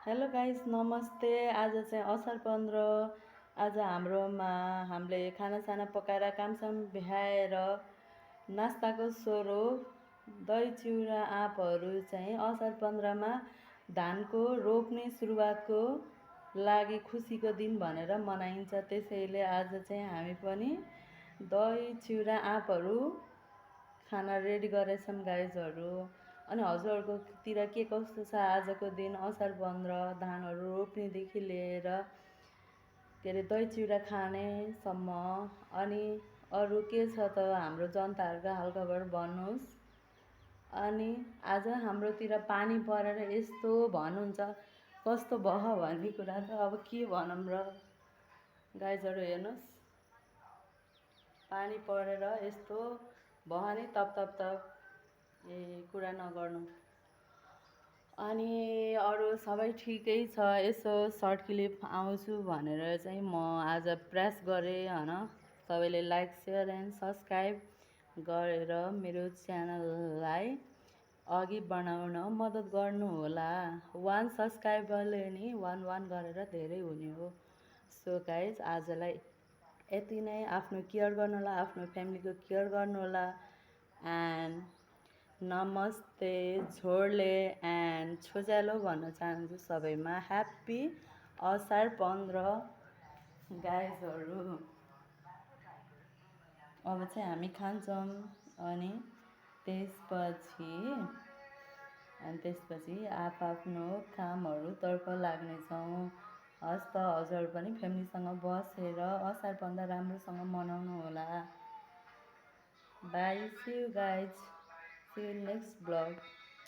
Hello guys, नमस्ते। आज चाहिँ असार 15। आज हाम्रोमा हामीले खानासाना पकाएर कामसाम भ्याएर नास्ताको स्वरूप दही चिउरा आँपहरू चाहिँ असार 15मा धानको रोप्ने सुरुवातको लागि खुसीको दिन भनेर मनाइन्छ। त्यसैले आज चाहिँ हामी पनि दही चिउरा आँपहरू खाना रेडी गरेछौँ गाइजहरू। अनि हजुरहरूकोतिर के कस्तो छ आजको दिन? असार 15 धानहरू रोप्नेदेखि लिएर के अरे दही चिउरा खानेसम्म। अनि अरू के छ त हाम्रो जनताहरूको हालखबर भन्नुहोस्। अनि आज हाम्रोतिर पानी परेर यस्तो भन्नुहुन्छ, कस्तो भयो भन्ने कुरा त अब के भनौँ र गाइजहरू। हेर्नुहोस्, पानी परेर यस्तो भयो नि, तप कुरा नगर्नु। अनि अरू सबै ठिकै छ। यसो सर्ट क्लिप आउँछु भनेर चाहिँ म आज प्रयास गरेँ होइन। सबैले लाइक सेयर एन्ड सब्सक्राइब गरेर मेरो च्यानललाई अघि बढाउन मद्दत गर्नुहोला। 1 सब्सक्राइबरले नि 1 गरेर धेरै हुने हो। सो गाइज, आजलाई यति नै। आफ्नो केयर गर्नुहोला, आफ्नो फ्यामिलीको केयर गर्नुहोला। एन्ड नमस्ते, झोडले एन्ड छोज्यालो भन्न चाहन्छु सबैमा। ह्याप्पी असार 15 गाइजहरू। अब चाहिँ हामी खान्छौँ अनि त्यसपछि आफ्नो कामहरूतर्फ लाग्नेछौँ। हस् त, हजुर पनि फ्यामिलीसँग बसेर असार 15 राम्रोसँग मनाउनु होला। Bye, see you guys, see you next blog.